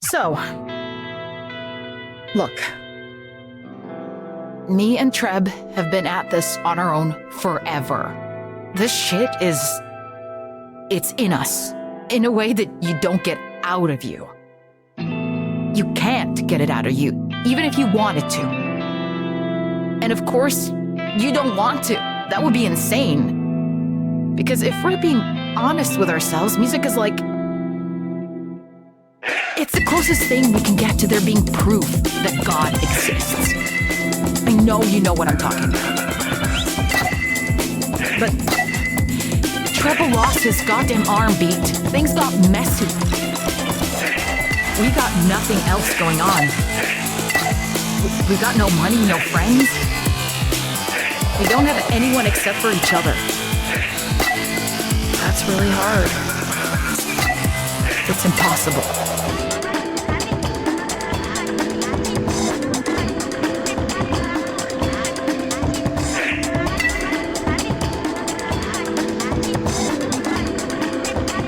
So, look. Me and Treb have been at this on our own forever. This shit it's in us, in a way that you don't get out of you. You can't get it out of you, even if you wanted to. And of course, you don't want to. That would be insane. Because if we're being honest with ourselves, music is like... it's the closest thing we can get to there being proof that God exists. I know you know what I'm talking about. But Treble lost his goddamn arm beat. Things got messy. We got nothing else going on. We got no money, no friends. We don't have anyone except for each other. That's really hard. It's impossible.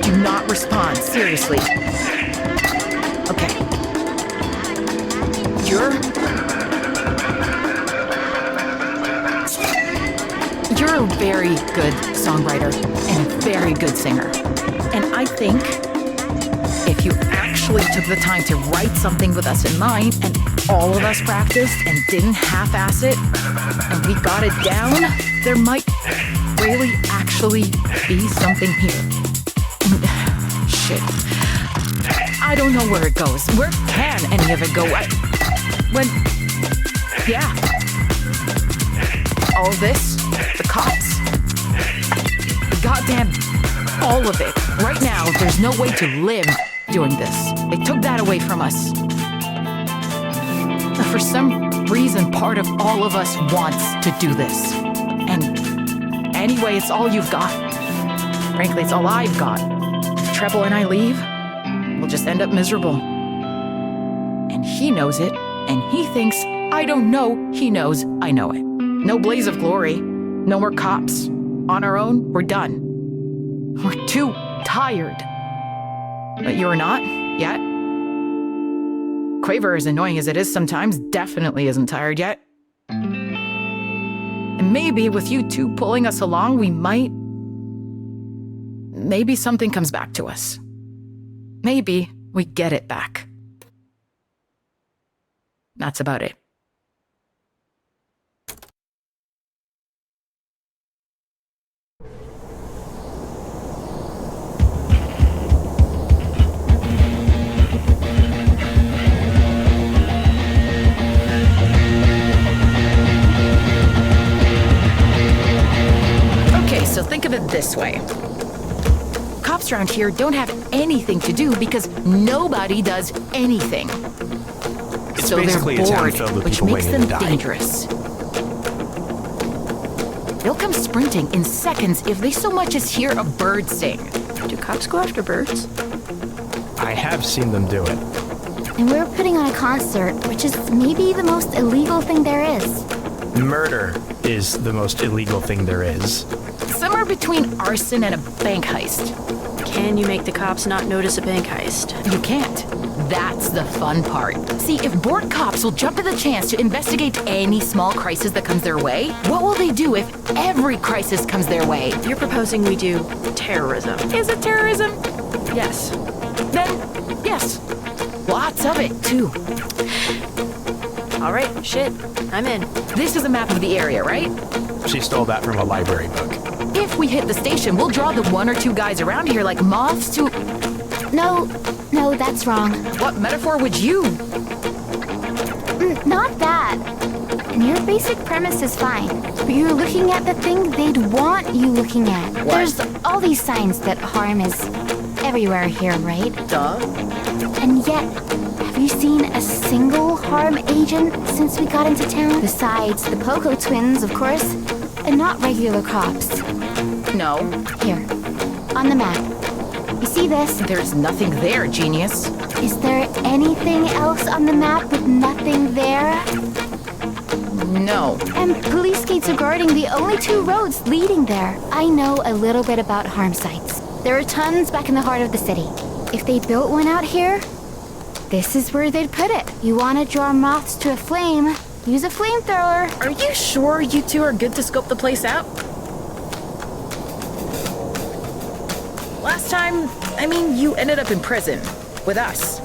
Do not respond, seriously. Okay. You're a very good songwriter and a very good singer. And I think if you actually took the time to write something with us in mind and all of us practiced and didn't half-ass it and we got it down, there might really actually be something here. Shit. I don't know where it goes. Where can any of it go? Yeah. All this, the cops, the goddamn, all of it. Right now, there's no way to live doing this. They took that away from us. For some reason, part of all of us wants to do this. And anyway, it's all you've got. Frankly, it's all I've got. If Treble and I leave, we'll just end up miserable. And he knows it, and he thinks I don't know he knows I know it. No blaze of glory, no more cops. On our own, we're done. We're too tired. But you're not, yet. Quaver, as annoying as it is sometimes, definitely isn't tired yet. And maybe with you two pulling us along, maybe something comes back to us. Maybe we get it back. That's about it. Okay, so think of it this way. Cops around here don't have anything to do because nobody does anything. So they're bored, which makes them dangerous. They'll come sprinting in seconds if they so much as hear a bird sing. Do cops go after birds? I have seen them do it. And we're putting on a concert, which is maybe the most illegal thing there is. Murder is the most illegal thing there is. Somewhere between arson and a bank heist. Can you make the cops not notice a bank heist? You can't. That's the fun part. See, if bored cops will jump at the chance to investigate any small crisis that comes their way, what will they do if every crisis comes their way? You're proposing we do terrorism. Is it terrorism? Yes. Then, yes. Lots of it, too. All right, shit. I'm in. This is a map of the area, right? She stole that from a library book. If we hit the station, we'll draw the one or two guys around here like moths to... No, that's wrong. What metaphor would you... Not that. And your basic premise is fine. But you're looking at the thing they'd want you looking at. What? There's all these signs that harm is everywhere here, right? Duh. And yet, have you seen a single harm agent since we got into town? Besides the Poco twins, of course, and not regular cops. No, Here, on the map. You see this? there's nothing there, genius. Is there anything else on the map with nothing there? No. And police gates are guarding the only two roads leading there. I know a little bit about harm sites. There are tons back in the heart of the city. If they built one out here, this is where they'd put it. You want to draw moths to a flame, use a flamethrower. Are you sure you two are good to scope the place out? Last time, you ended up in prison. With us.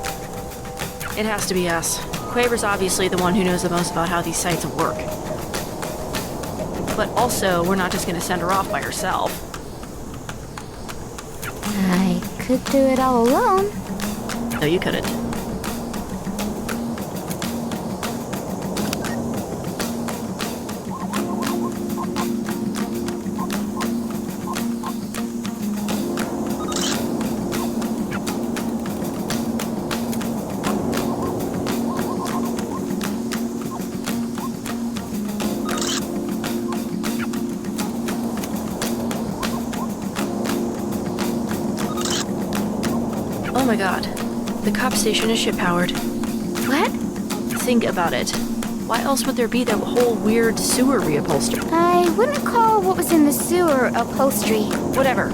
It has to be us. Quaver's obviously the one who knows the most about how these sites work. But also, we're not just gonna send her off by herself. I could do it all alone. No, you couldn't. Oh my god. The cop station is ship-powered. What? Think about it. Why else would there be that whole weird sewer reupholstery? I wouldn't call what was in the sewer upholstery. Whatever.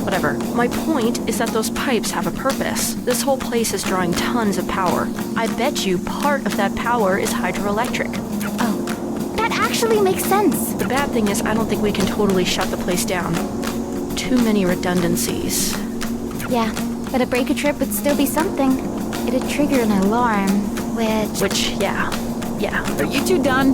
My point is that those pipes have a purpose. This whole place is drawing tons of power. I bet you part of that power is hydroelectric. Oh, that actually makes sense. The bad thing is I don't think we can totally shut the place down. Too many redundancies. Yeah, but a breaker trip would still be something. It'd trigger an alarm, which... Yeah. Are you two done?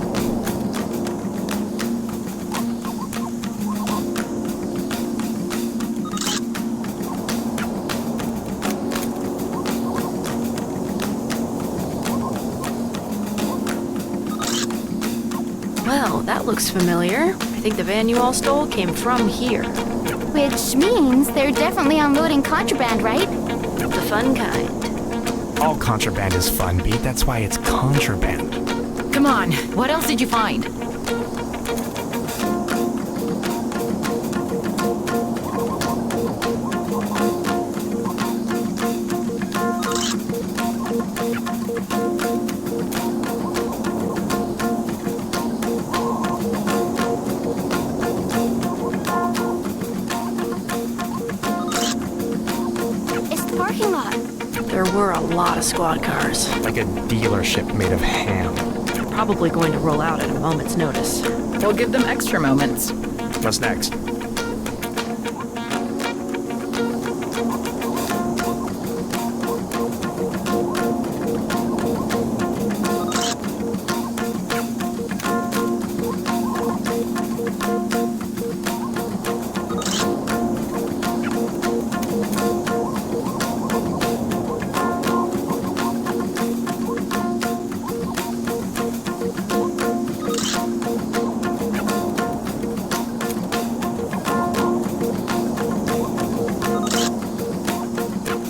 Well, that looks familiar. I think the van you all stole came from here. Which means they're definitely unloading contraband, right? The fun kind. All contraband is fun, Beat. That's why it's contraband. Come on, what else did you find? It's the parking lot. There were a lot of squad cars. Like a dealership made of ham. Probably going to roll out at a moment's notice. We'll give them extra moments. What's next?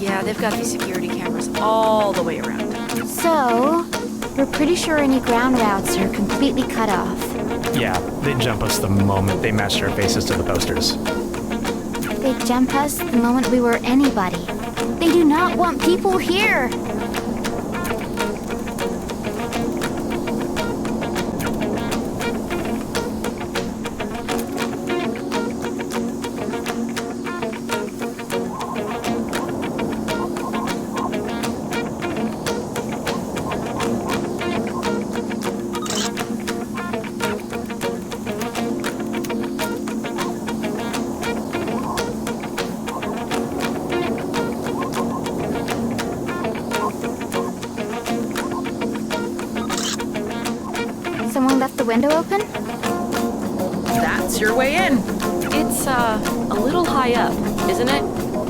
Yeah, they've got these security cameras all the way around. So, we're pretty sure any ground routes are completely cut off. Yeah, they'd jump us the moment they matched our faces to the posters. They'd jump us the moment we were anybody. They do not want people here. Someone left the window open? That's your way in. It's, a little high up, isn't it?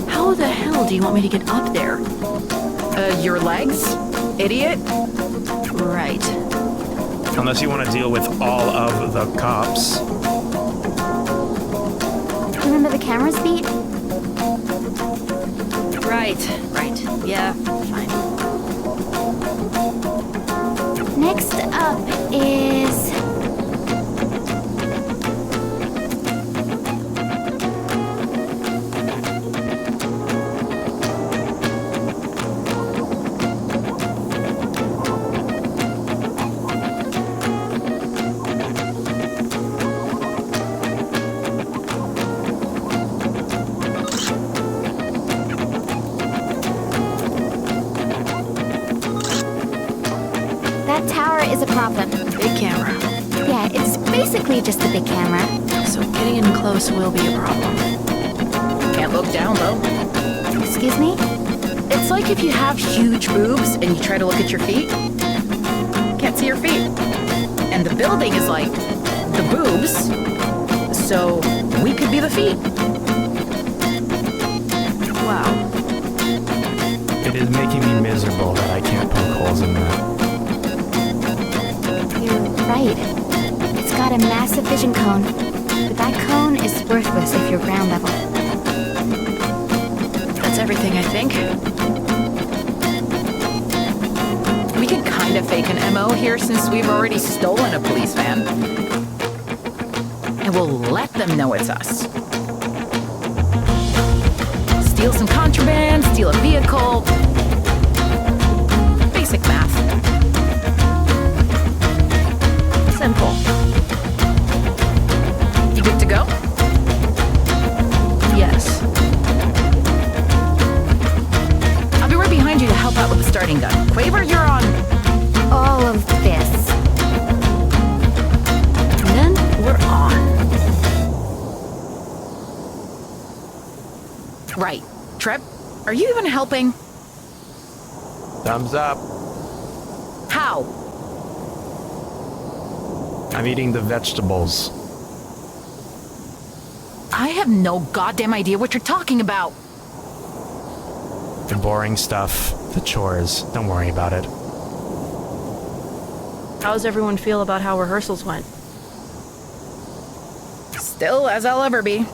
How the hell do you want me to get up there? Your legs? Idiot? Right. Unless you want to deal with all of the cops. Remember the cameras beat? Right. Yeah, fine. Next up is... That tower is a problem. Big camera. Yeah, it's basically just a big camera. So getting in close will be a problem. Can't look down, though. Excuse me? It's like if you have huge boobs and you try to look at your feet. Can't see your feet. And the building is like the boobs. So we could be the feet. Wow. It is making me miserable that I can't poke holes in that. You're right. It's got a massive vision cone. But that cone is worthless if you're ground level. That's everything, I think. We could kind of fake an MO here since we've already stolen a police van. And we'll let them know it's us. Steal some contraband, steal a vehicle. Basic math. Simple. You good to go? Yes. I'll be right behind you to help out with the starting gun. Quaver, you're on. All of this. And then we're on. Right. Treb, are you even helping? Thumbs up. How? I'm eating the vegetables. I have no goddamn idea what you're talking about. The boring stuff, the chores. Don't worry about it. How does everyone feel about how rehearsals went? Still as I'll ever be.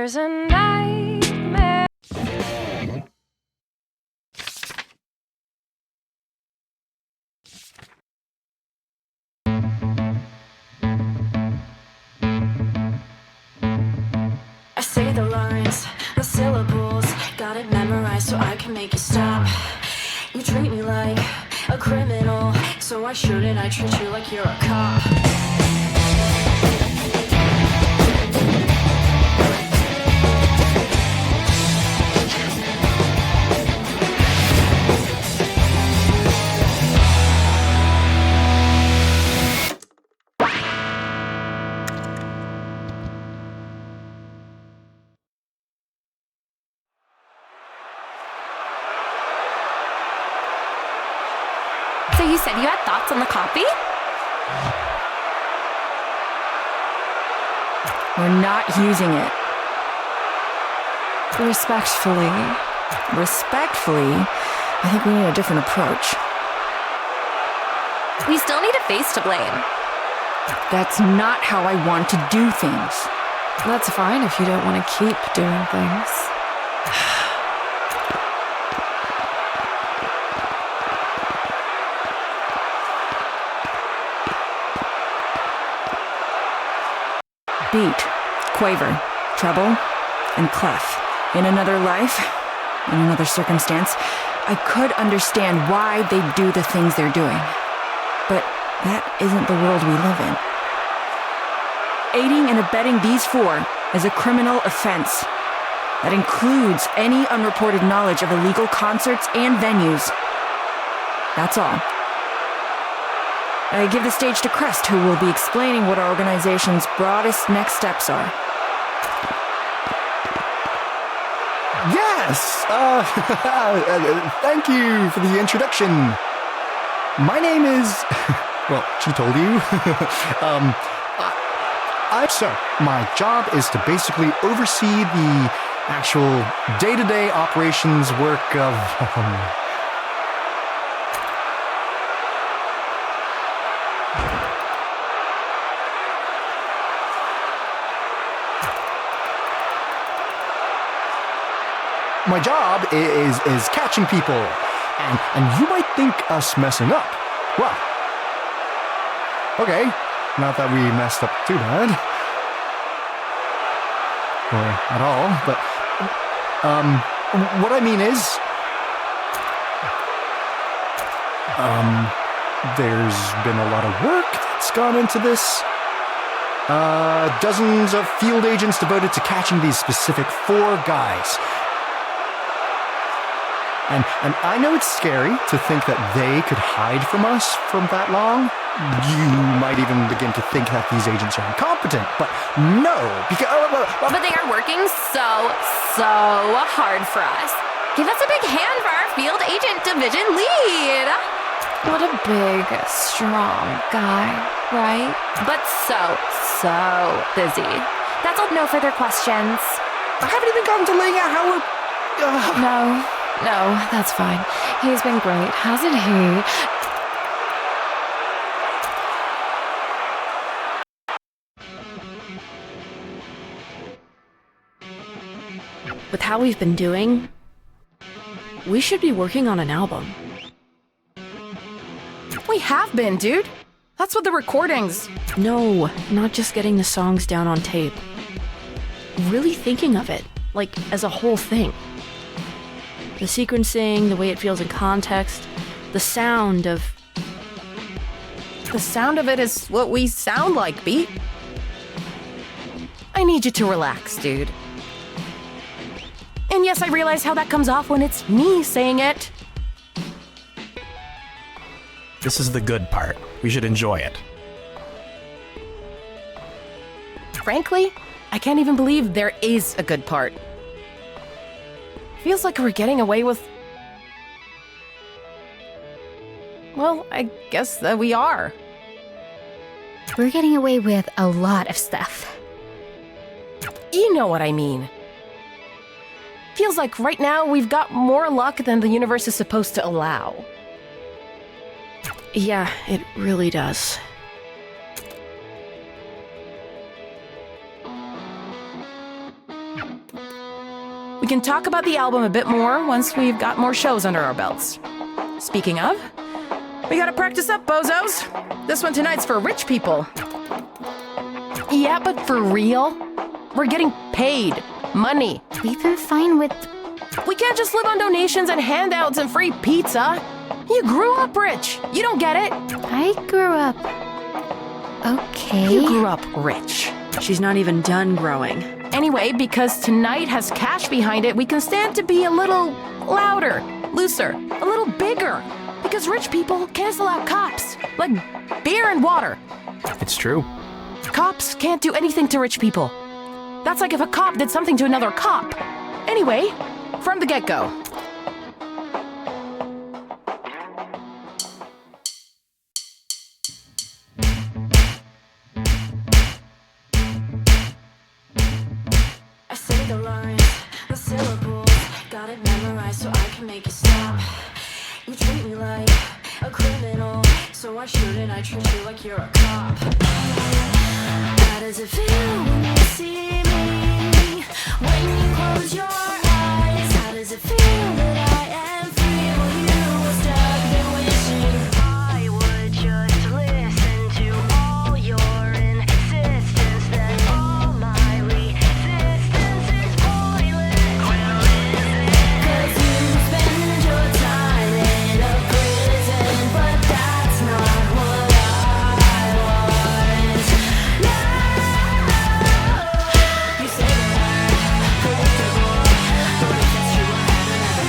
There's a nightmare. I say the lines, the syllables, got it memorized so I can make you stop. You treat me like a criminal, so why shouldn't I treat you like you're a cop? So you said you had thoughts on the copy? We're not using it. Respectfully, I think we need a different approach. We still need a face to blame. That's not how I want to do things. That's fine if you don't want to keep doing things. Beat, quaver, treble, and clef. In another life, in another circumstance, I could understand why they do the things they're doing. But that isn't the world we live in. Aiding and abetting these four is a criminal offense. That includes any unreported knowledge of illegal concerts and venues. That's all. I give the stage to Crest, who will be explaining what our organization's broadest next steps are. Yes! Thank you for the introduction. My name is... well, she told you. So, my job is to basically oversee the actual day-to-day operations work of... My job is catching people, and you might think us messing up. Well, okay, not that we messed up too bad, or at all, but what I mean is, there's been a lot of work that's gone into this. Dozens of field agents devoted to catching these specific four guys. And I know it's scary to think that they could hide from us for that long. You might even begin to think that these agents are incompetent, but no, because... But they are working so hard for us. Give us a big hand for our field agent division lead. What a big, strong guy, right? But so busy. That's all. No further questions. I haven't even gotten to laying out how we're... No, that's fine. He's been great, hasn't he? With how we've been doing, we should be working on an album. We have been, dude. That's what the recordings... No, not just getting the songs down on tape. Really thinking of it, like as a whole thing. The sequencing, the way it feels in context, the sound of... The sound of it is what we sound like, Beat. I need you to relax, dude. And yes, I realize how that comes off when it's me saying it. This is the good part. We should enjoy it. Frankly, I can't even believe there is a good part. Feels like we're getting away with... Well, I guess that we are. We're getting away with a lot of stuff. You know what I mean. Feels like right now we've got more luck than the universe is supposed to allow. Yeah, it really does. can talk about the album a bit more once we've got more shows under our belts. Speaking of, we gotta practice up, bozos. This one tonight's for rich people. Yeah, but for real? We're getting paid. Money. We've been fine with... We can't just live on donations and handouts and free pizza. You grew up rich. You don't get it. I grew up... Okay. You grew up rich. She's not even done growing. Anyway, because tonight has cash behind it, we can stand to be a little louder, looser, a little bigger. Because rich people cancel out cops, like beer and water. It's true. Cops can't do anything to rich people. That's like if a cop did something to another cop. Anyway, from the get-go. I say the lines, the syllables, got it memorized so I can make you stop. You treat me like a criminal, so why shouldn't I treat you like you're a cop? How does it feel when you see me? When you close your eyes, how does it feel that I am free? Well, you were stuck there wishing I would just listen to all your insistence. Then all my resistance is pointless. Cause you spend your time in a prison, but that's not what I want. No, you say that I'm predictable, but if it's true I haven't ever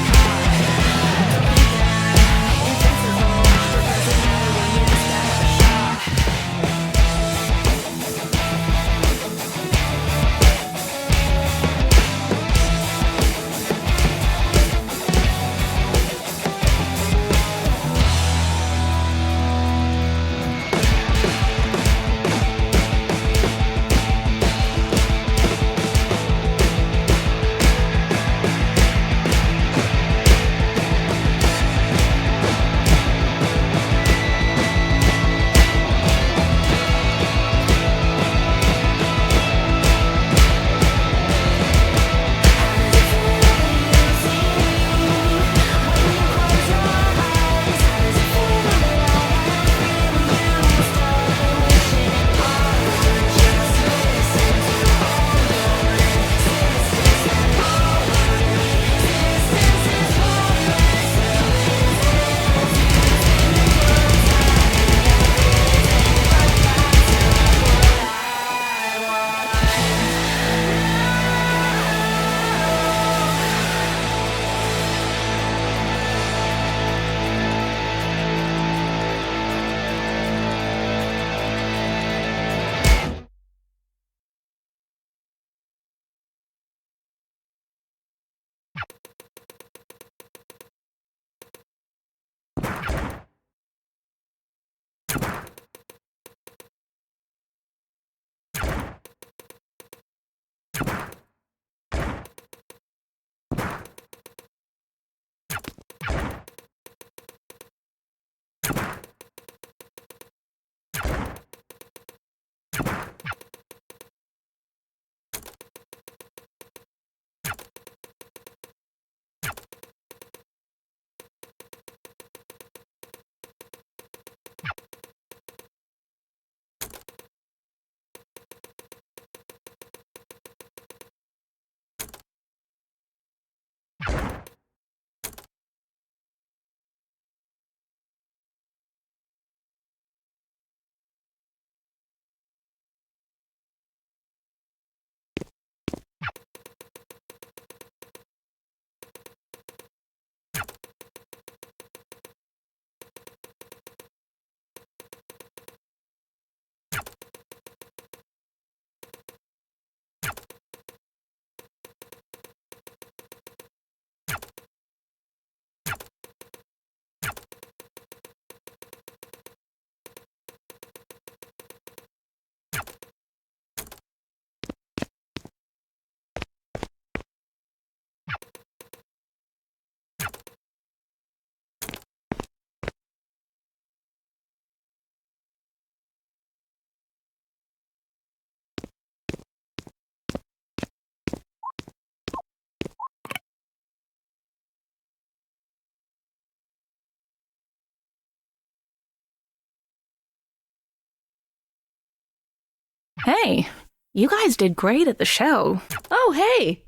Hey, you guys did great at the show. Oh, hey!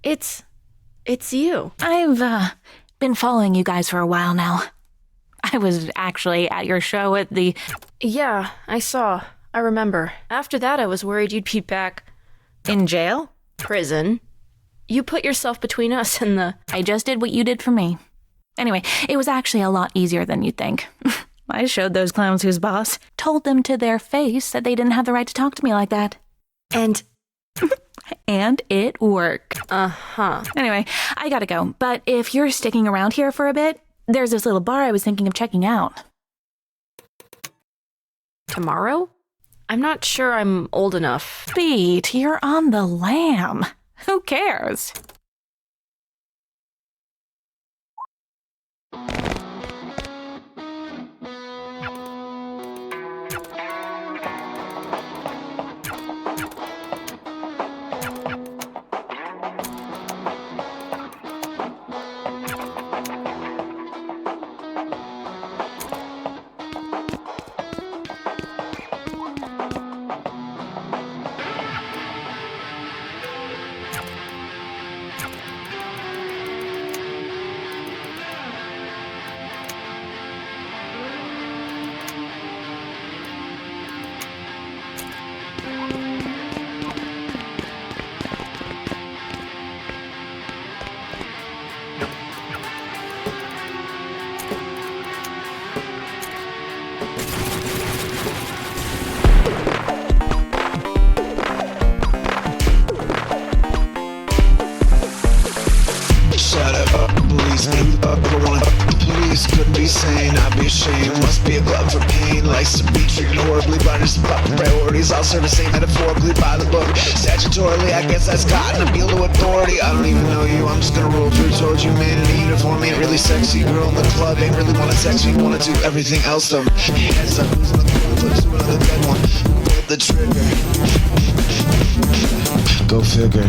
It's you. I've been following you guys for a while now. I was actually at your show at the... Yeah, I saw. I remember. After that, I was worried you'd be back. In jail? Prison. You put yourself between us and the... I just did what you did for me. Anyway, it was actually a lot easier than you'd think. I showed those clowns who's boss, told them to their face that they didn't have the right to talk to me like that. And... And it worked. Uh-huh. Anyway, I gotta go. But if you're sticking around here for a bit, there's this little bar I was thinking of checking out. Tomorrow? I'm not sure I'm old enough. Beat, you're on the lam. Who cares? Police couldn't be sane, I'd be ashamed. Must be a glove for pain. Likes to be treated horribly, but it's about priorities. I'll serve the same metaphorically by the book. Statutorily, I guess that's gotten appeal to authority. I don't even know you, I'm just gonna roll through towards you. Man in a uniform ain't really sexy. Girl in the club ain't really wanna sex me. Wanna do everything else though. Heads up, who's in the corner, put to another dead one. Pull the trigger. Go figure.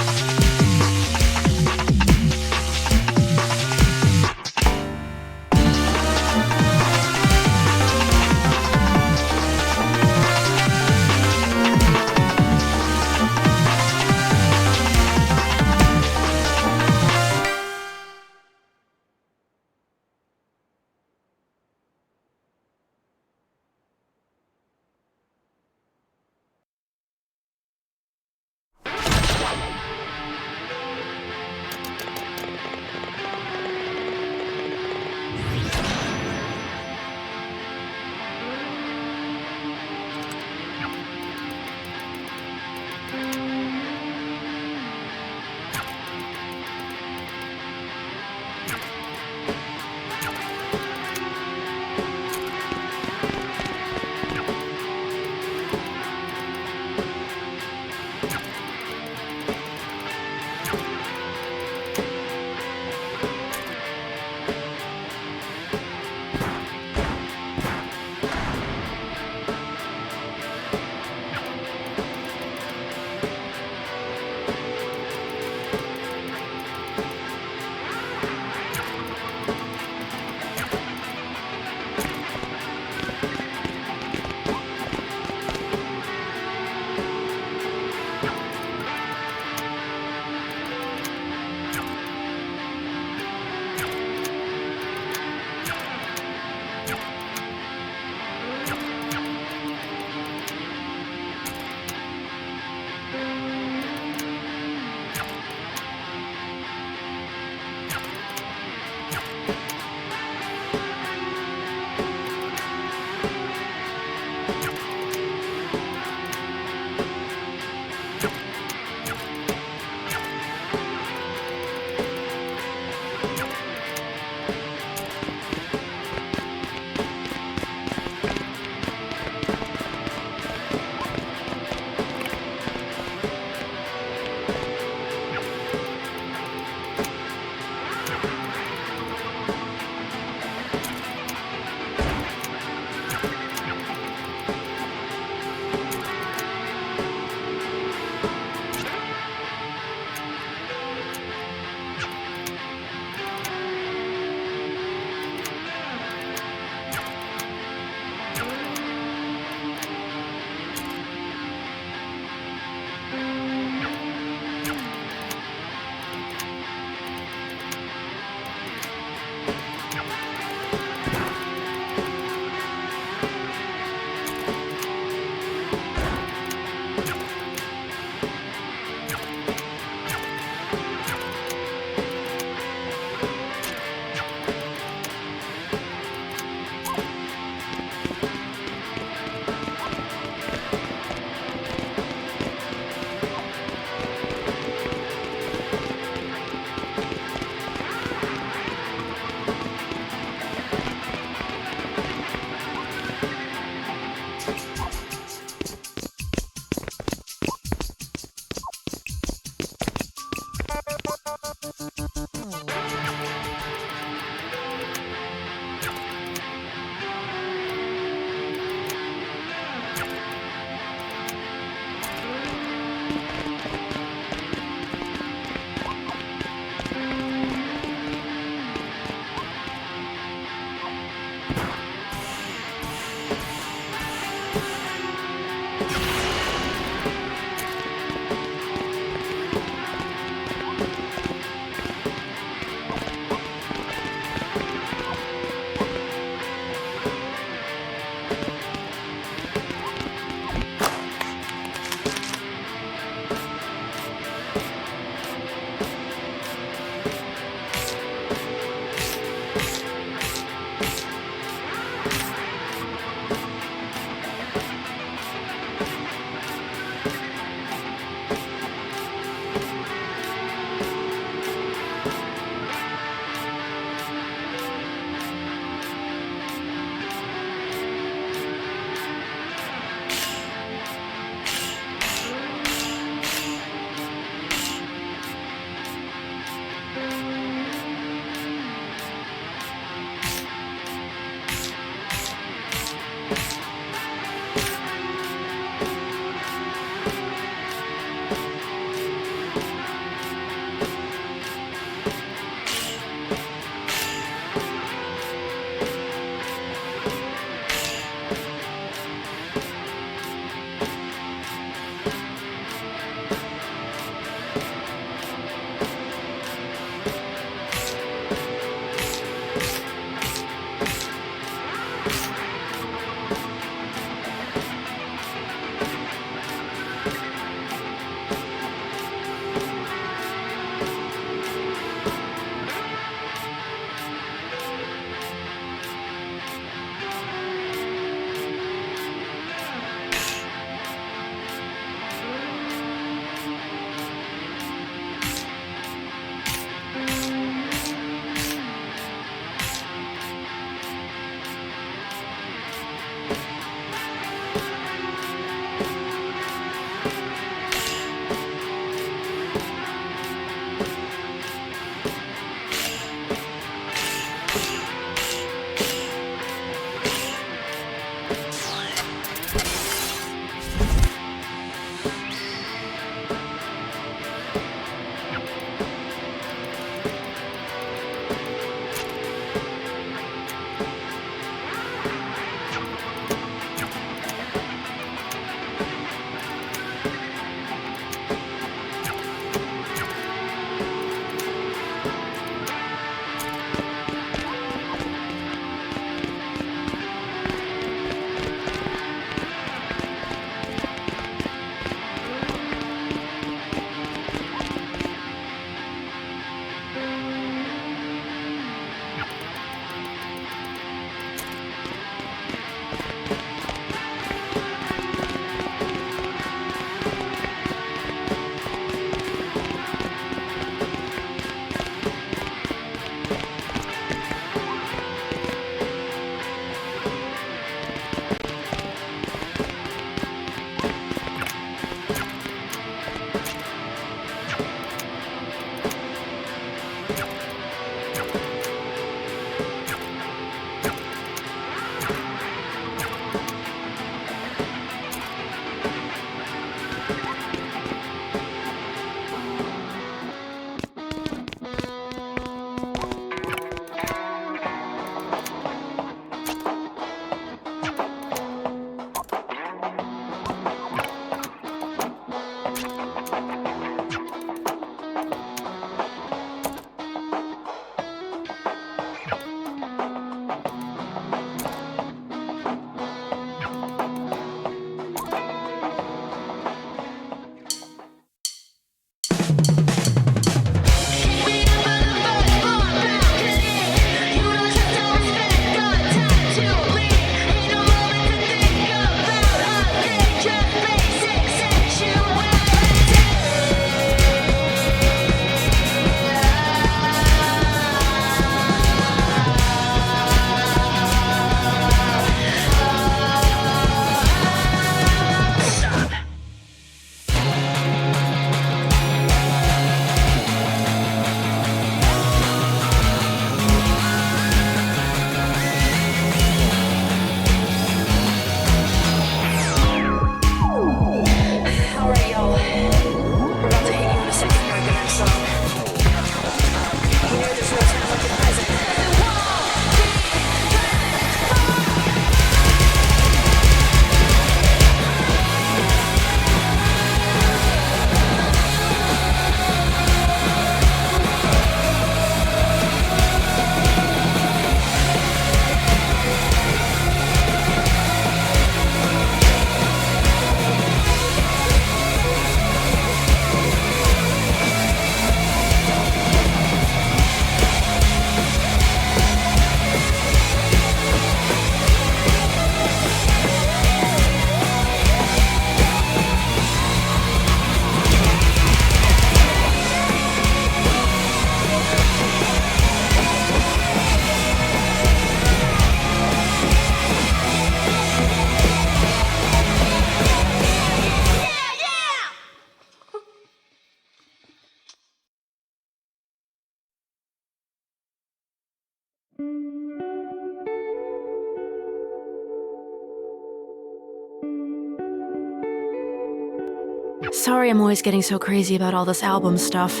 Sorry I'm always getting so crazy about all this album stuff.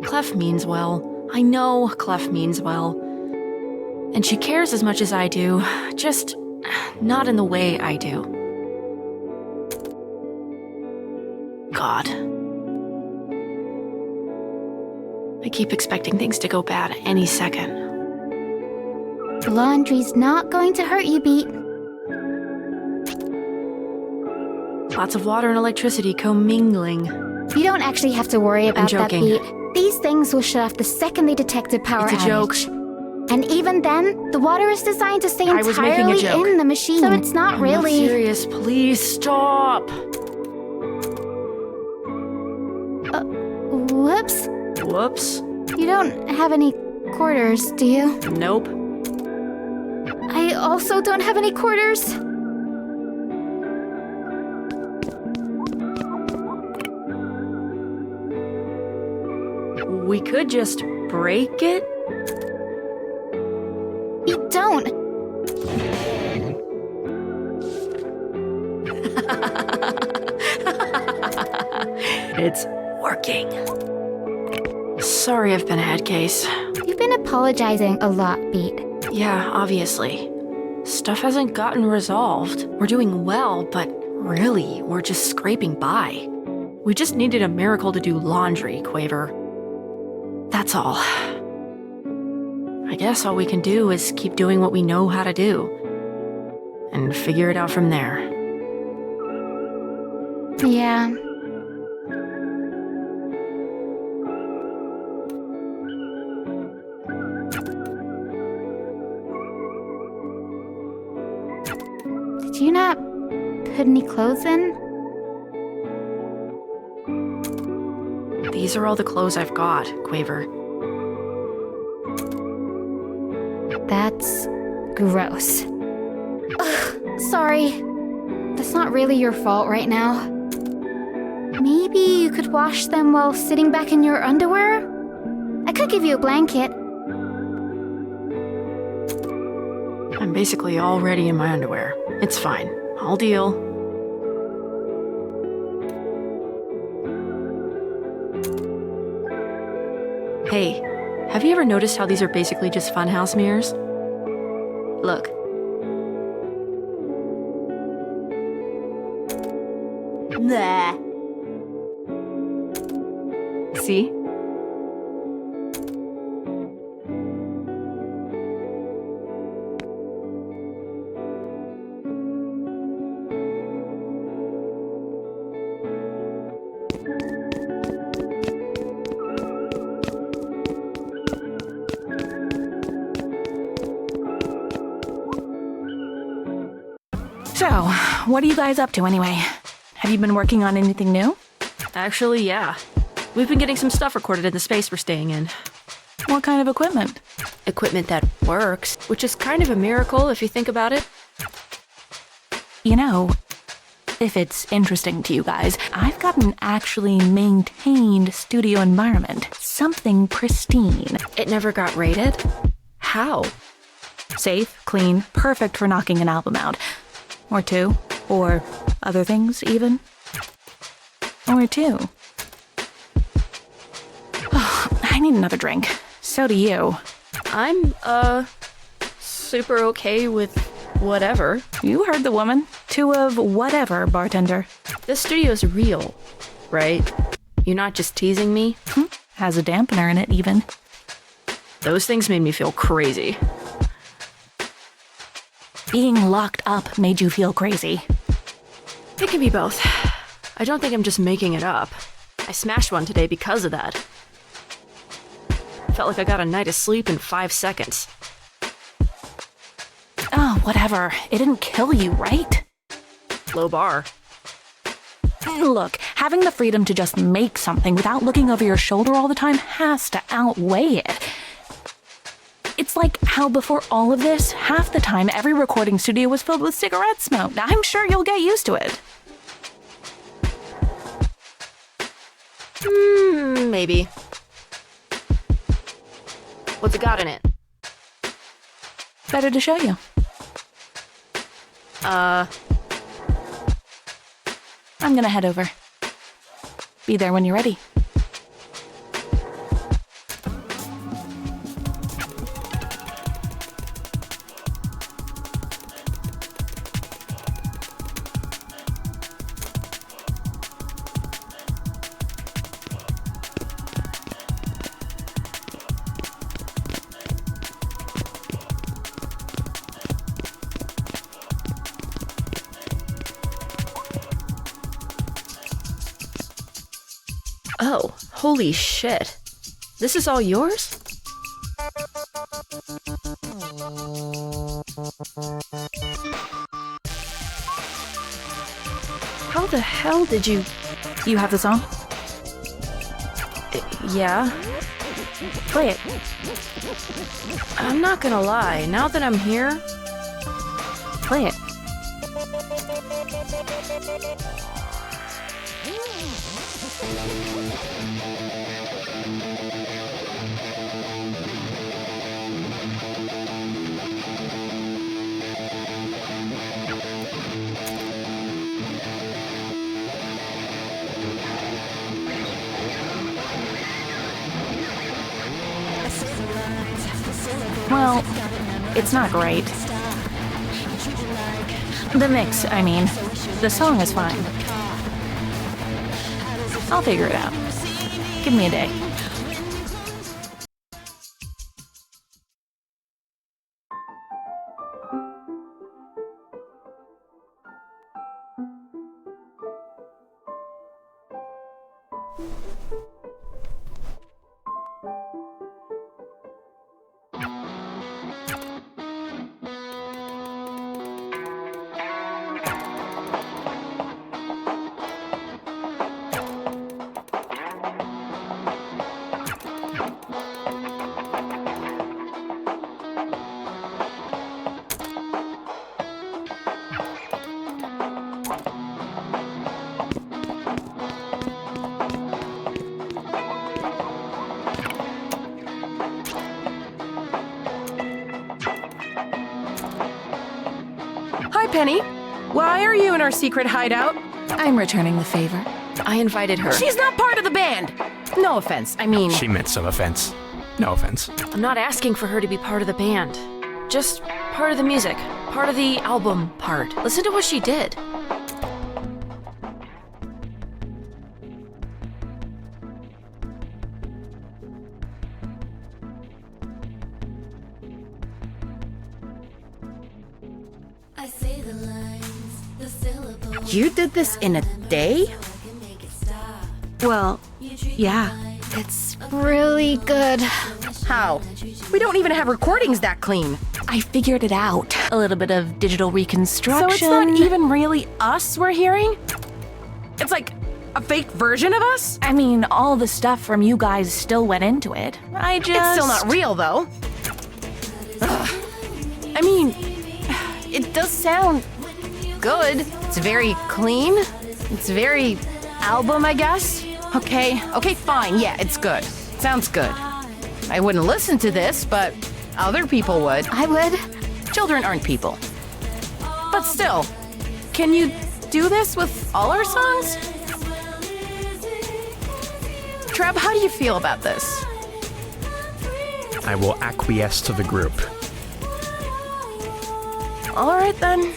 Clef means well. I know Clef means well. And she cares as much as I do, just not in the way I do. God. I keep expecting things to go bad any second. Laundry's not going to hurt you, Beat. Lots of water and electricity commingling. You don't actually have to worry about that, joking. Beat. These things will shut off the second they detect a power It's a outage. joke. And even then, the water is designed to stay I was making a entirely joke. in the machine. So it's not I'm really... not serious. Please stop. Whoops. Whoops. You don't have any quarters, do you? Nope. I also don't have any quarters. We could just break it? You don't. It's working. Sorry I've been a head case. You've been apologizing a lot, Beat. Yeah, obviously. Stuff hasn't gotten resolved. We're doing well, but really, we're just scraping by. We just needed a miracle to do laundry, Quaver. That's all. I guess all we can do is keep doing what we know how to do. And figure it out from there. Yeah. Did you not put any clothes in? These are all the clothes I've got, Quaver. That's gross. Ugh, sorry. That's not really your fault right now. Maybe you could wash them while sitting back in your underwear? I could give you a blanket. I'm basically already in my underwear. It's fine. I'll deal. Hey, have you ever noticed how these are basically just funhouse mirrors? Look. Nah. See? So, what are you guys up to anyway? Have you been working on anything new? Actually, yeah. We've been getting some stuff recorded in the space we're staying in. What kind of equipment? Equipment that works, which is kind of a miracle if you think about it. You know, if it's interesting to you guys, I've got an actually maintained studio environment. Something pristine. It never got rated? How? Safe, clean, perfect for knocking an album out. Or two. Or other things, even. Or two. Oh, I need another drink. So do you. I'm, super okay with whatever. You heard the woman. Two of whatever, bartender. This studio's real, right? You're not just teasing me? Has a dampener in it, even. Those things made me feel crazy. Being locked up made you feel crazy. It can be both. I don't think I'm just making it up. I smashed one today because of that. Felt like I got a night of sleep in 5 seconds. Oh, whatever. It didn't kill you, right? Low bar. Look, having the freedom to just make something without looking over your shoulder all the time has to outweigh it. It's like how before all of this, half the time every recording studio was filled with cigarette smoke. I'm sure you'll get used to it. Maybe. What's it got in it? Better to show you. I'm gonna head over. Be there when you're ready. Oh, holy shit. This is all yours? How the hell did you... You have the song? Yeah? Play it. I'm not gonna lie, now that I'm here... Play it. Well, it's not great. The mix, I mean. The song is fine. I'll figure it out. Give me a day. Hi, Penny. Why are you in our secret hideout? I'm returning the favor. I invited her. She's not part of the band. No offense. I mean, She meant some offense. No offense. I'm not asking for her to be part of the band. Just part of the music. Part of the album part. Listen to what she did. you did this in a day? Well, yeah. It's really good. How? We don't even have recordings that clean. I figured it out. A little bit of digital reconstruction. So it's not even really us we're hearing? It's like a fake version of us? I mean, all the stuff from you guys still went into it. I just... It's still not real, though. Ugh. I mean, it does sound good. It's very clean. It's very album, I guess. Okay, fine. Yeah, it's good. Sounds good. I wouldn't listen to this, but other people would. I would. Children aren't people. But still, can you do this with all our songs? Treb, how do you feel about this? I will acquiesce to the group. All right, then.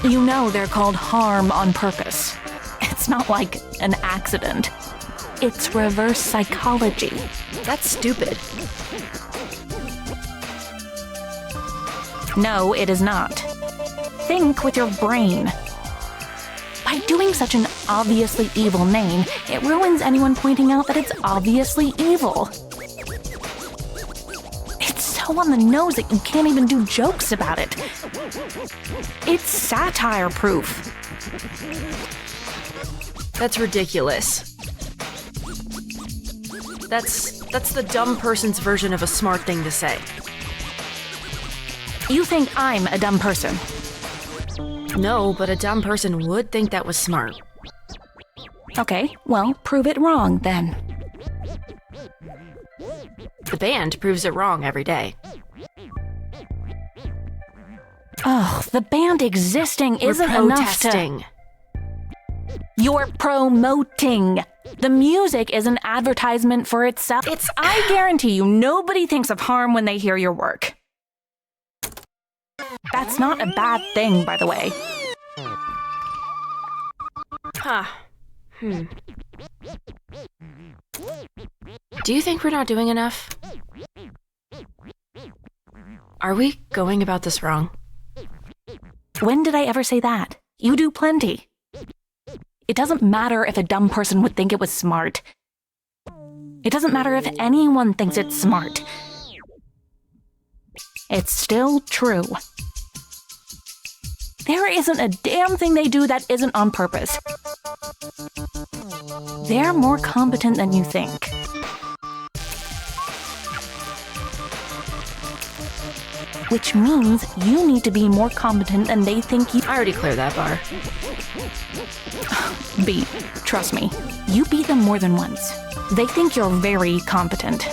You know they're called harm on purpose. It's not like an accident. It's reverse psychology. That's stupid. No, it is not. Think with your brain. By doing such an obviously evil name, it ruins anyone pointing out that it's obviously evil. It's so on the nose that you can't even do jokes about it. It's satire proof. That's ridiculous. That's the dumb person's version of a smart thing to say. You think I'm a dumb person? No, but a dumb person would think that was smart. Okay, well, prove it wrong then. The band proves it wrong every day. Oh, the band existing isn't We're enough to... protesting. You're promoting. The music is an advertisement for itself. I guarantee you, nobody thinks of harm when they hear your work. That's not a bad thing, by the way. Huh. Do you think we're not doing enough? Are we going about this wrong? When did I ever say that? You do plenty. It doesn't matter if a dumb person would think it was smart. It doesn't matter if anyone thinks it's smart. It's still true. There isn't a damn thing they do that isn't on purpose. They're more competent than you think. Which means you need to be more competent than they think you... I already cleared that bar. B, trust me, you beat them more than once. They think you're very competent.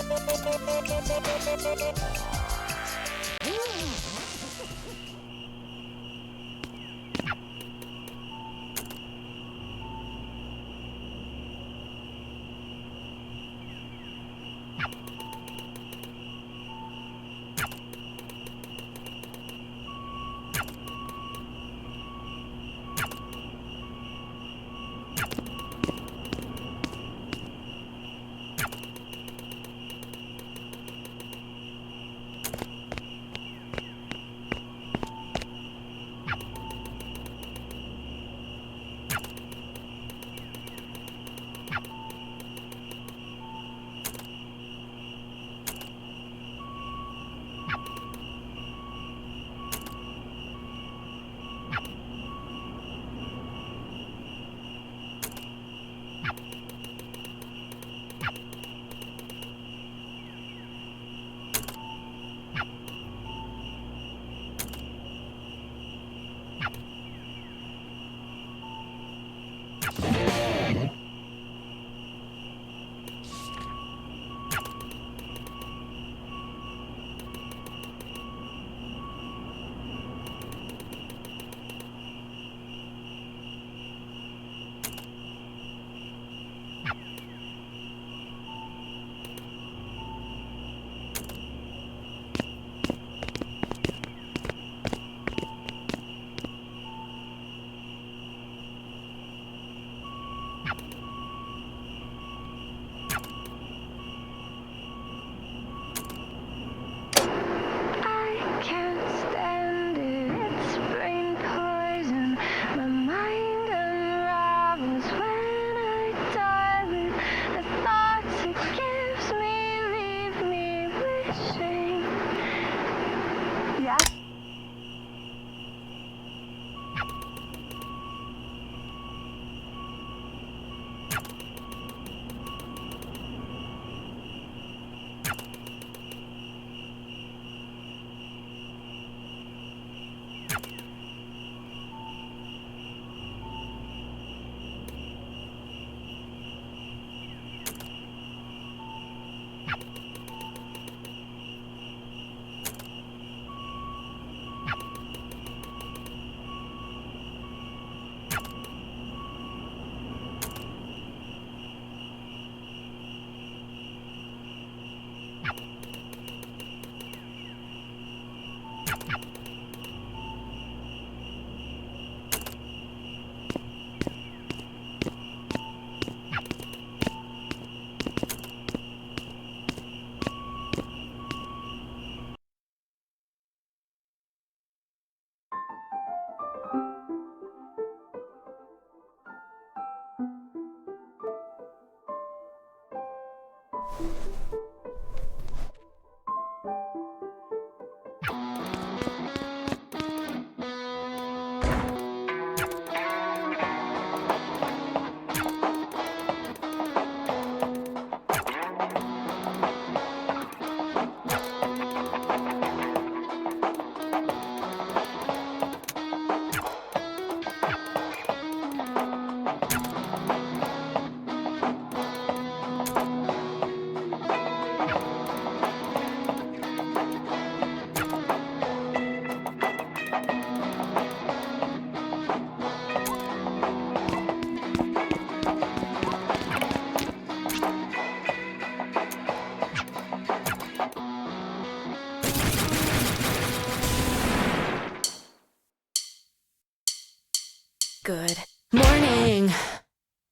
Good morning,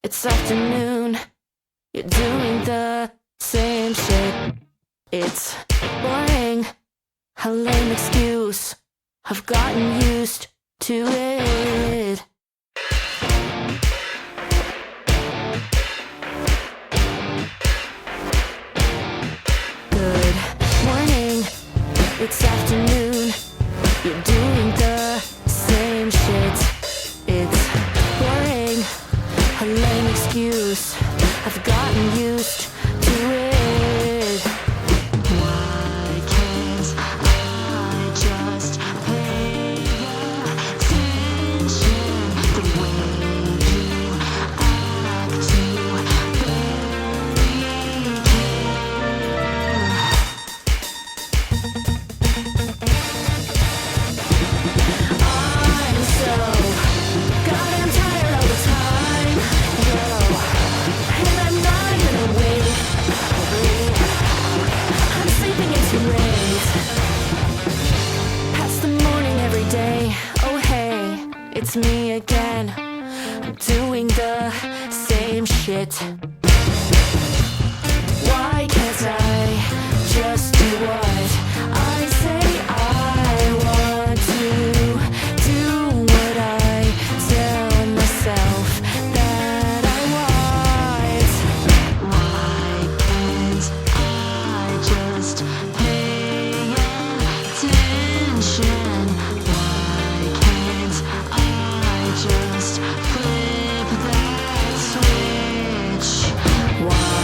it's afternoon. You're doing the same shit. It's boring, a lame excuse. I've gotten used to it. Good morning, it's afternoon. You're doing the same shit. It's boring, a lame excuse. I've gotten used to it. Why can't I just pay attention the way you act to barely care? I'm so goddamn tired all the time, yo, and I'm not even awake. I'm sleeping in too late. Past the morning every day. Oh hey, it's me again. I'm doing the same shit. Why can't I just do what I say I want to? Do what I tell myself that I want. Why can't I just pay attention? Why can't I just flip that switch? Why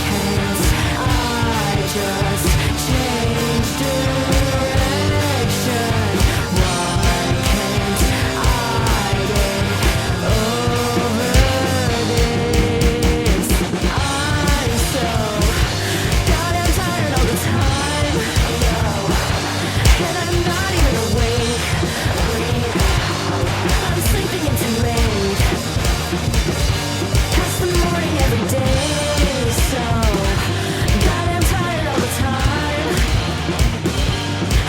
can't I just change direction? Why can't I get over this? I'm so goddamn tired all the time, yo, and I'm not even awake. I'm sleeping in too late. Past the morning every day, so goddamn tired all the time,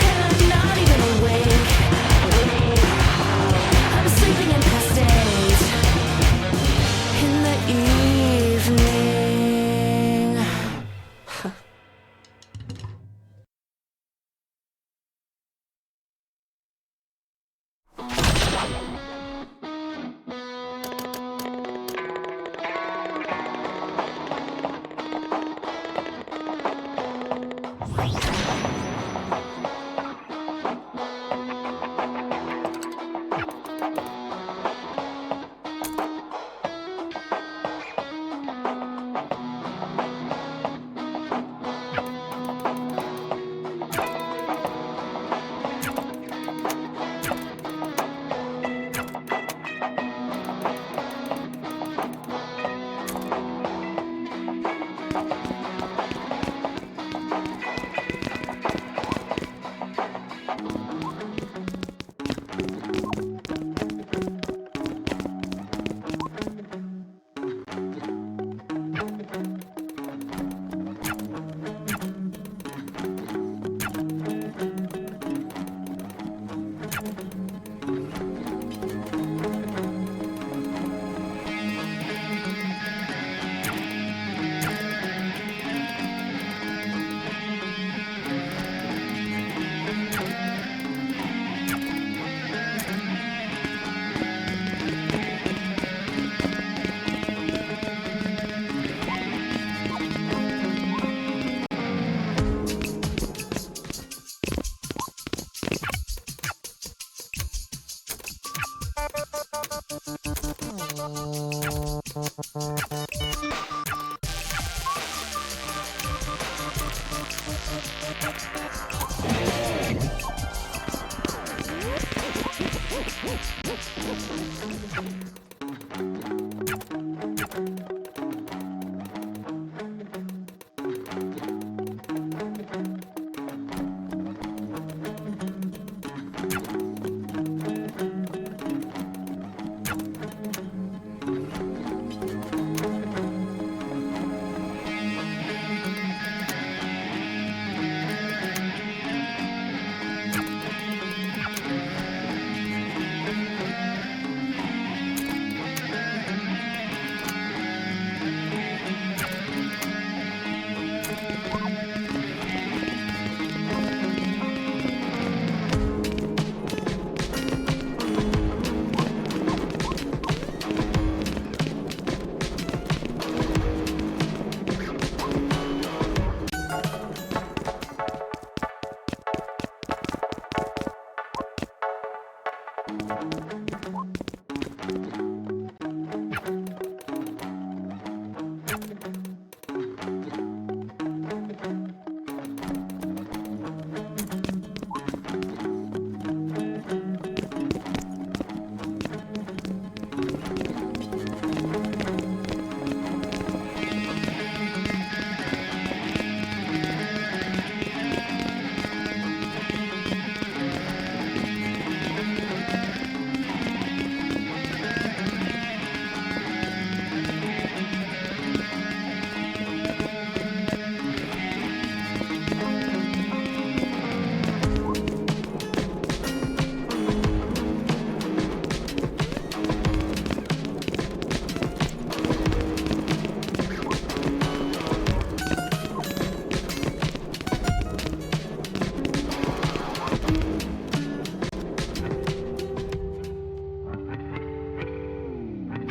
and I'm not even awake. I'm sleeping in past 8 in the evening.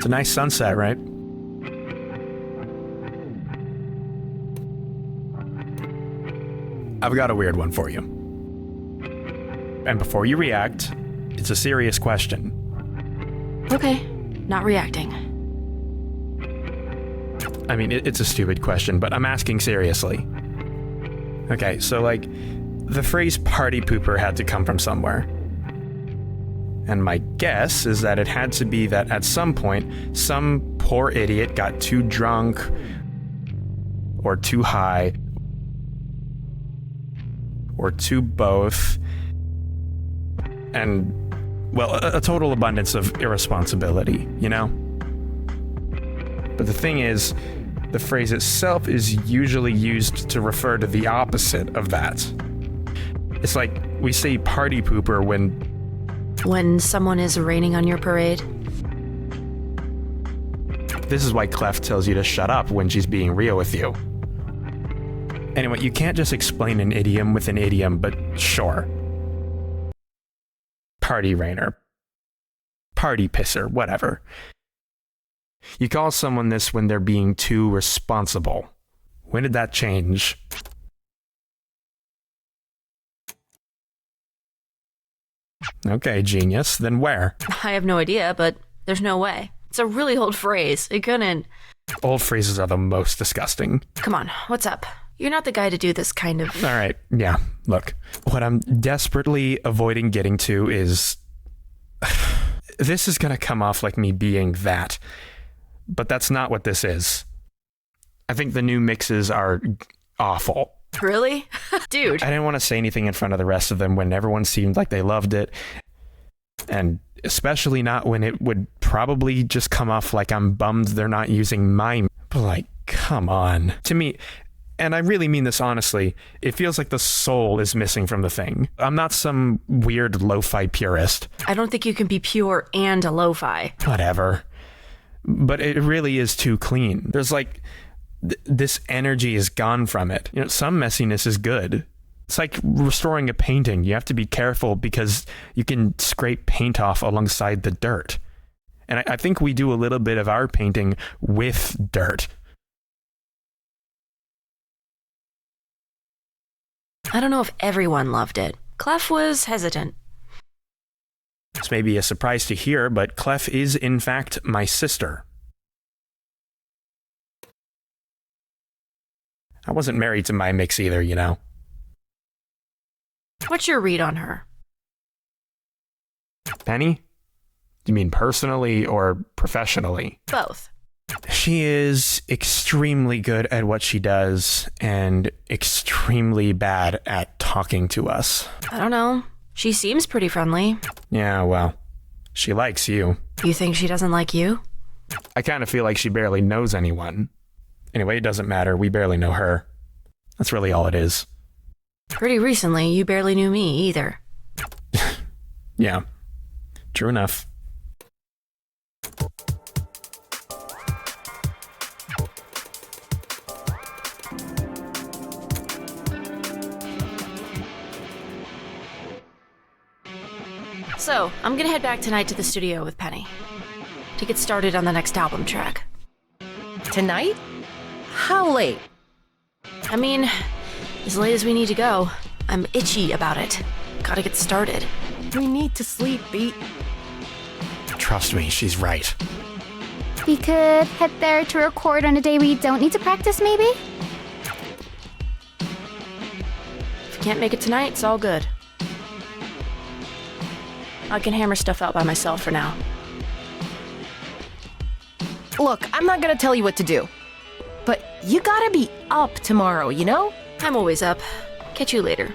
It's a nice sunset, right? I've got a weird one for you. And before you react, it's a serious question. Okay, not reacting. I mean, it's a stupid question, but I'm asking seriously. Okay, so like, the phrase party pooper had to come from somewhere. And my guess is that it had to be that at some point, some poor idiot got too drunk or too high or too both. And, well, a total abundance of irresponsibility, you know? But the thing is, the phrase itself is usually used to refer to the opposite of that. It's like we say party pooper when someone is raining on your parade. This is why Clef tells you to shut up when she's being real with you. Anyway, you can't just explain an idiom with an idiom, but sure. Party rainer. Party pisser, whatever. You call someone this when they're being too responsible. When did that change? Okay, genius. Then where? I have no idea, but there's no way. It's a really old phrase. It couldn't. Old phrases are the most disgusting. Come on, what's up? You're not the guy to do this kind of... All right, yeah, look. What I'm desperately avoiding getting to is... This is gonna come off like me being that. But that's not what this is. I think the new mixes are awful. Really? Dude. I didn't want to say anything in front of the rest of them when everyone seemed like they loved it. And especially not when it would probably just come off like I'm bummed they're not using mime. But like, come on. To me, and I really mean this honestly, it feels like the soul is missing from the thing. I'm not some weird lo-fi purist. I don't think you can be pure and a lo-fi. Whatever. But it really is too clean. There's like... this energy is gone from it. You know, some messiness is good. It's like restoring a painting. You have to be careful because you can scrape paint off alongside the dirt. And I think we do a little bit of our painting with dirt. I don't know if everyone loved it. Clef was hesitant. This may be a surprise to hear, but Clef is in fact my sister. I wasn't married to my mix either, you know. What's your read on her? Penny? Do you mean personally or professionally? Both. She is extremely good at what she does and extremely bad at talking to us. I don't know. She seems pretty friendly. Yeah, well, she likes you. You think she doesn't like you? I kind of feel like she barely knows anyone. Anyway, it doesn't matter. We barely know her. That's really all it is. Pretty recently, you barely knew me either. Yeah, true enough. So, I'm gonna head back tonight to the studio with Penny to get started on the next album track. Tonight? How late? I mean, as late as we need to go. I'm itchy about it. Gotta get started. We need to sleep, Beat. Trust me, she's right. We could head there to record on a day we don't need to practice, maybe? If you can't make it tonight, it's all good. I can hammer stuff out by myself for now. Look, I'm not gonna tell you what to do. But you gotta be up tomorrow, you know? I'm always up. Catch you later.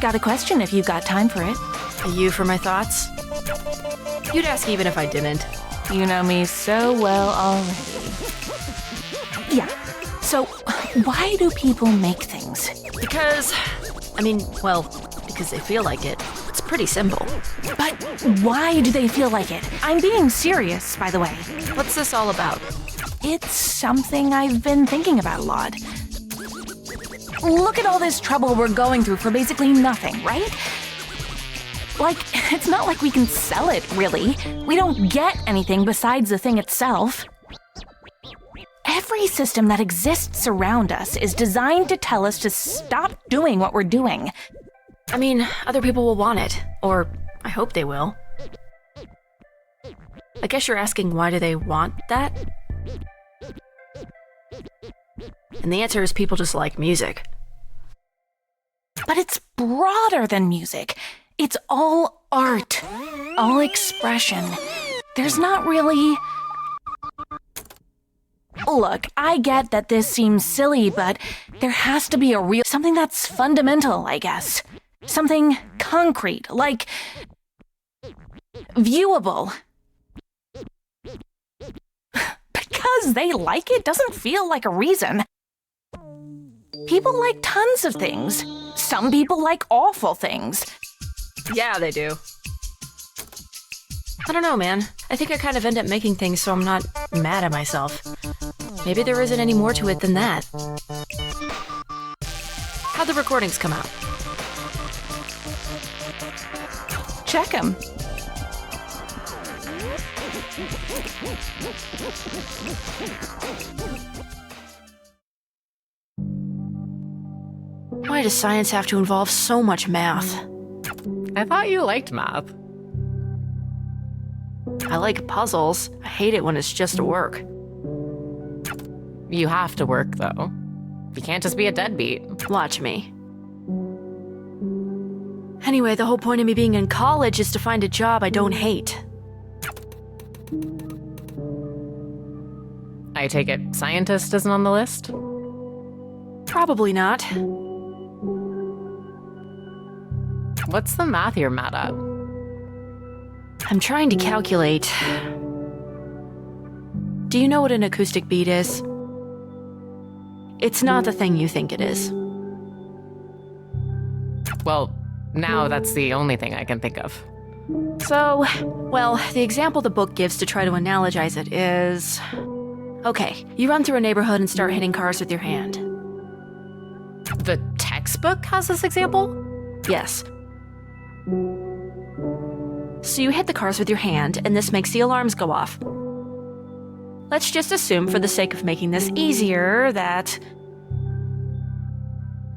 Got a question if you've got time for it. You for my thoughts? You'd ask even if I didn't. You know me so well already. Yeah. So, why do people make things? Because they feel like it. It's pretty simple. But why do they feel like it? I'm being serious, by the way. What's this all about? It's something I've been thinking about a lot. Look at all this trouble we're going through for basically nothing, right? Like, it's not like we can sell it, really. We don't get anything besides the thing itself. Every system that exists around us is designed to tell us to stop doing what we're doing. I mean, other people will want it. Or, I hope they will. I guess you're asking why do they want that? And the answer is people just like music. But it's broader than music. It's all art, all expression. There's not really... Look, I get that this seems silly, but there has to be something that's fundamental, I guess. Something concrete, like... viewable. Because they like it doesn't feel like a reason. People like tons of things. Some people like awful things. Yeah, they do. I don't know, man. I think I kind of end up making things so I'm not mad at myself. Maybe there isn't any more to it than that. How'd the recordings come out? Check them. Why does science have to involve so much math? I thought you liked math. I like puzzles. I hate it when it's just work. You have to work, though. You can't just be a deadbeat. Watch me. Anyway, the whole point of me being in college is to find a job I don't hate. I take it scientist isn't on the list? Probably not. What's the math you're mad at? I'm trying to calculate. Do you know what an acoustic beat is? It's not the thing you think it is. Well, now that's the only thing I can think of. So, well, the example the book gives to try to analogize it is... Okay, you run through a neighborhood and start hitting cars with your hand. The textbook has this example? Yes. So you hit the cars with your hand, and this makes the alarms go off. Let's just assume, for the sake of making this easier, that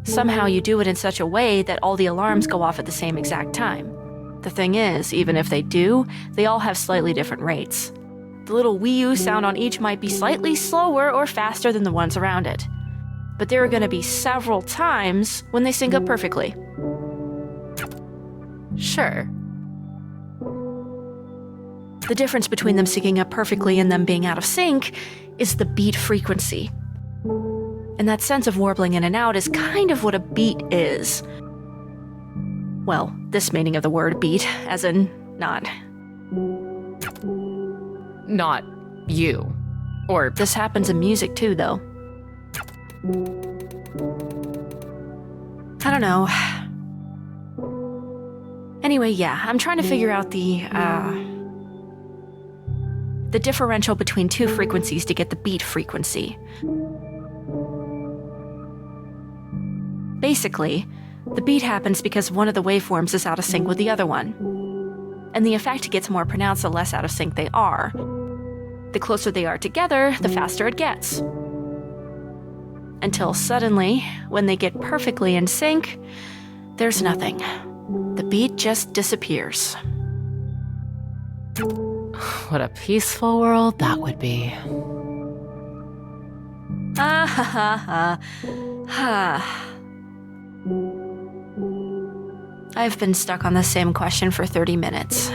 somehow you do it in such a way that all the alarms go off at the same exact time. The thing is, even if they do, they all have slightly different rates. The little Wii U sound on each might be slightly slower or faster than the ones around it. But there are going to be several times when they sync up perfectly. Sure. The difference between them syncing up perfectly and them being out of sync is the beat frequency. And that sense of warbling in and out is kind of what a beat is. Well, this meaning of the word beat, as in not. Not you. Or This happens in music too, though. I don't know. Anyway, yeah, I'm trying to figure out the differential between two frequencies to get the beat frequency. Basically, the beat happens because one of the waveforms is out of sync with the other one. And the effect gets more pronounced the less out of sync they are. The closer they are together, the faster it gets. Until suddenly, when they get perfectly in sync, there's nothing. The beat just disappears. what a peaceful world that would be. Ah ha ha ha. Ha. I've been stuck on the same question for 30 minutes.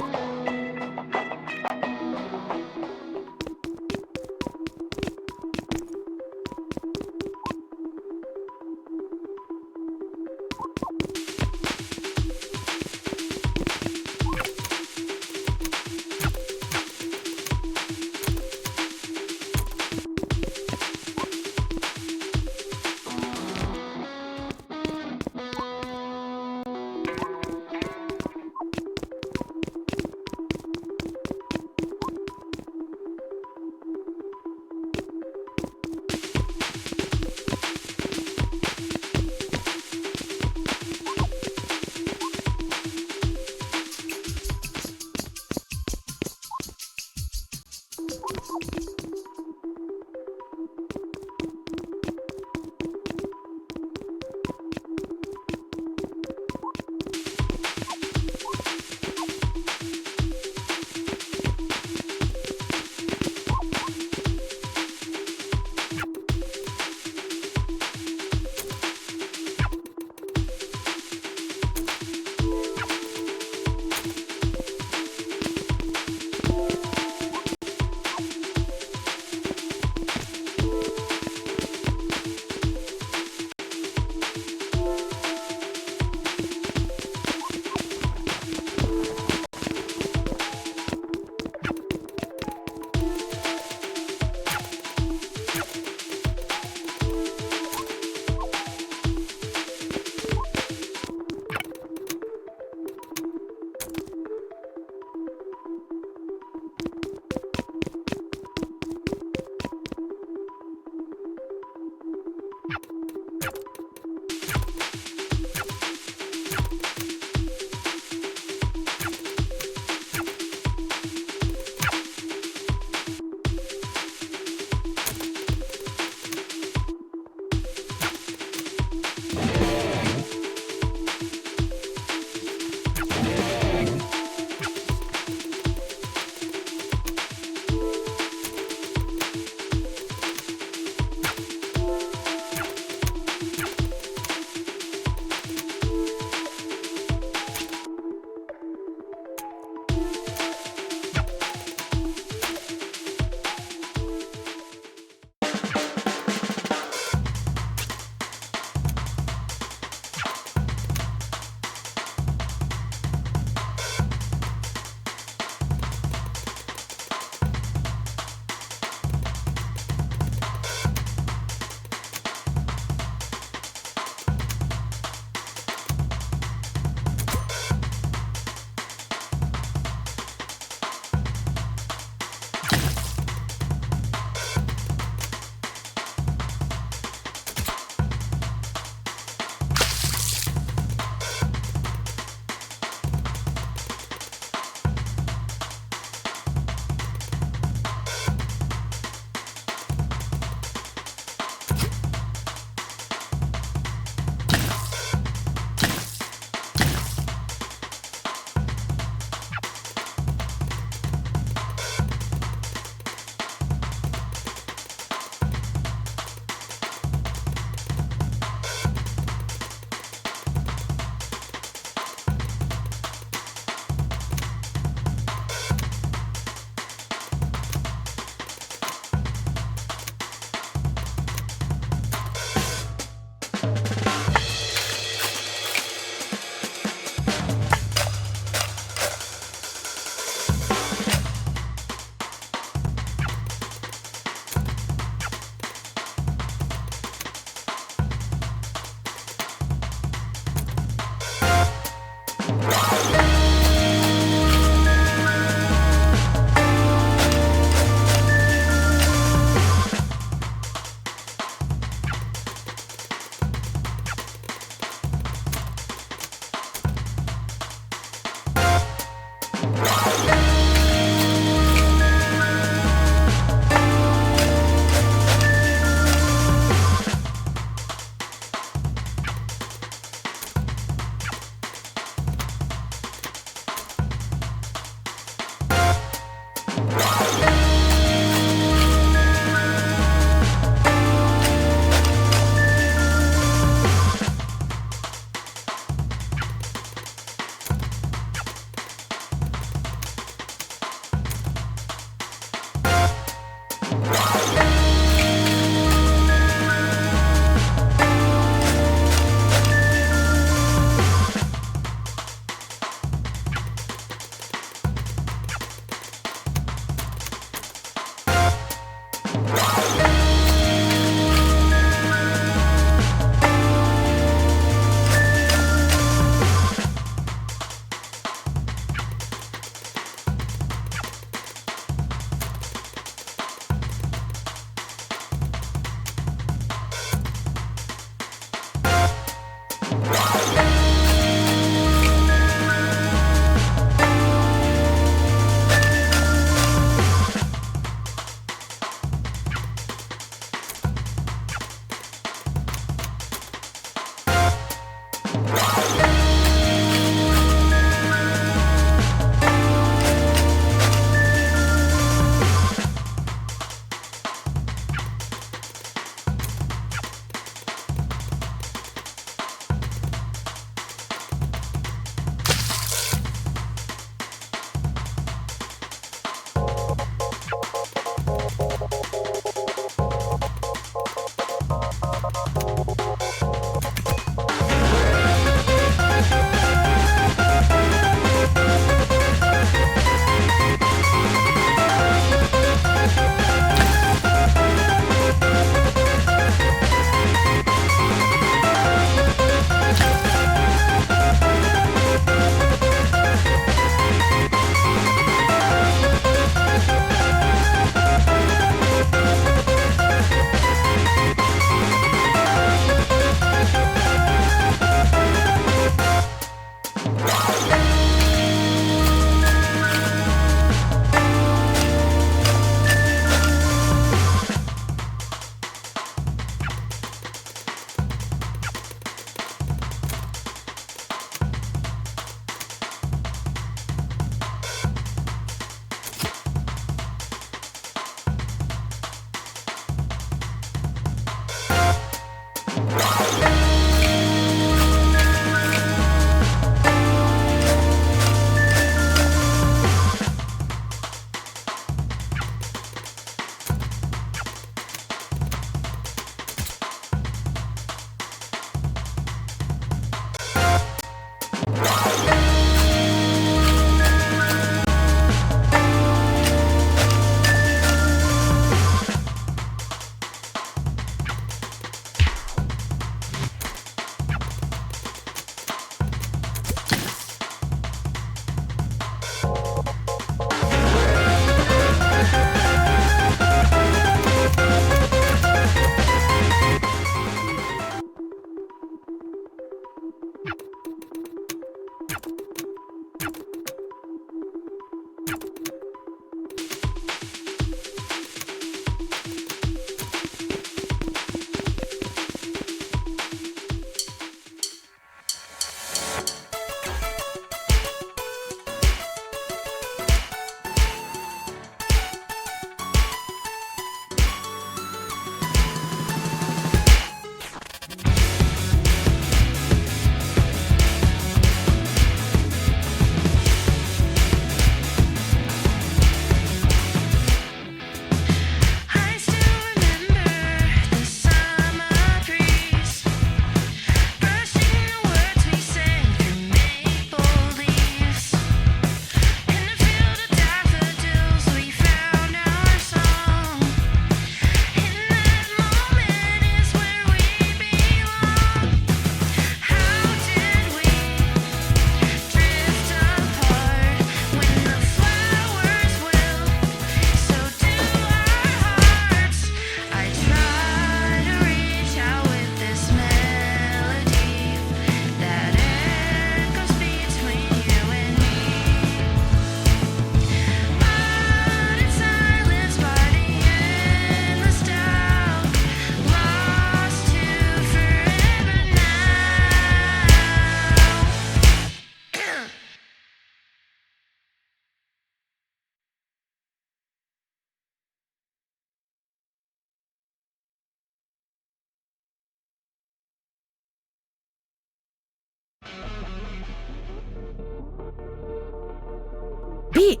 Beat,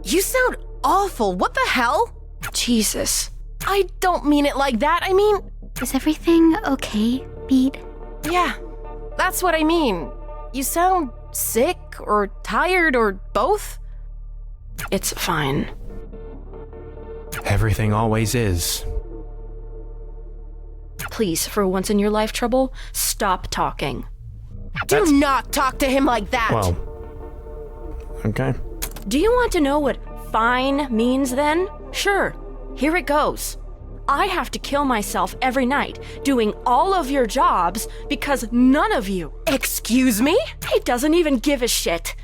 you sound awful. What the hell? Jesus. I don't mean it like that. I mean, Is everything okay, Beat? yeah, that's what I mean. You sound sick or tired or both. It's fine. Everything always is. Please, for once in your life, Trouble, stop talking. Do not talk to him like that. Well, okay. Do you want to know what fine means then? Sure, here it goes. I have to kill myself every night doing all of your jobs because none of you. Excuse me? He doesn't even give a shit.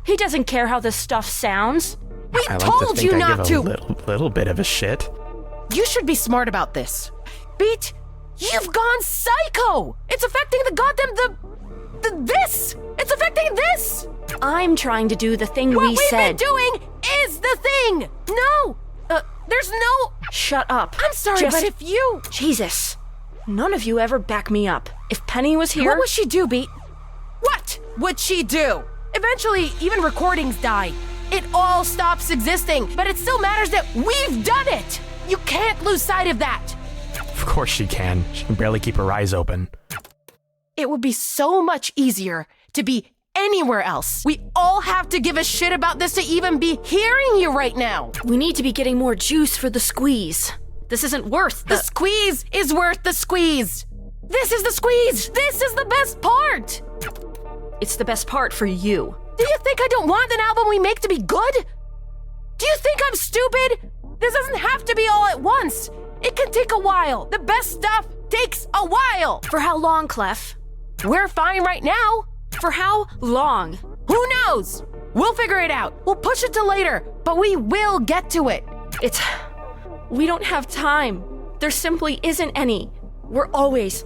He doesn't care how this stuff sounds. We I like to told think you I not give to. a little bit of a shit. You should be smart about this. Beat, you've gone psycho. It's affecting the goddamn this. It's affecting this. I'm trying to do the thing What we we've said. been doing is the thing. No, there's no. Shut up. I'm sorry, Just- but if you. Jesus. None of you ever back me up. If Penny was here... What would she do, Beat? What would she do? Eventually, even recordings die. It all stops existing, but it still matters that we've done it. You can't lose sight of that. Of course she can. She can barely keep her eyes open. It would be so much easier to be anywhere else. We all have to give a shit about this to even be hearing you right now. We need to be getting more juice for the squeeze. This isn't worth The squeeze is worth the squeeze. This is the squeeze. This is the best part. It's the best part for you. Do you think I don't want an album we make to be good? Do you think I'm stupid? This doesn't have to be all at once. It can take a while. The best stuff takes a while. For how long, Clef? We're fine right now. For how long? Who knows? We'll figure it out. We'll push it to later, but we will get to it. We don't have time. There simply isn't any. We're always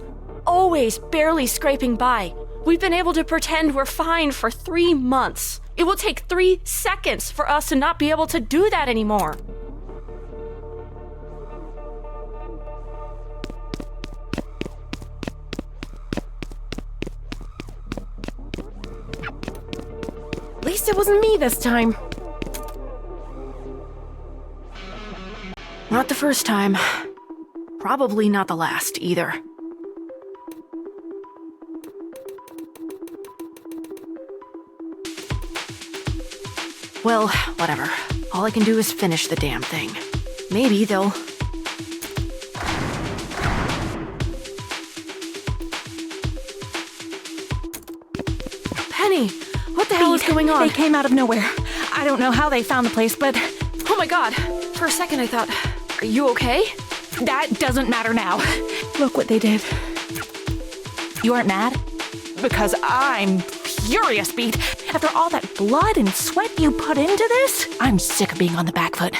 barely scraping by. We've been able to pretend we're fine for 3 months. It will take 3 seconds for us to not be able to do that anymore. At least it wasn't me this time. Not the first time. Probably not the last either. Well, whatever. All I can do is finish the damn thing. Maybe they'll... Penny! What the hell is going on? They came out of nowhere. I don't know how they found the place, but Oh my god! For a second I thought, are you okay? that doesn't matter now. Look what they did. You aren't mad? Because I'm furious, Beat. After all that blood and sweat you put into this, I'm sick of being on the back foot.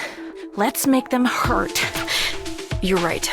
Let's make them hurt. You're right.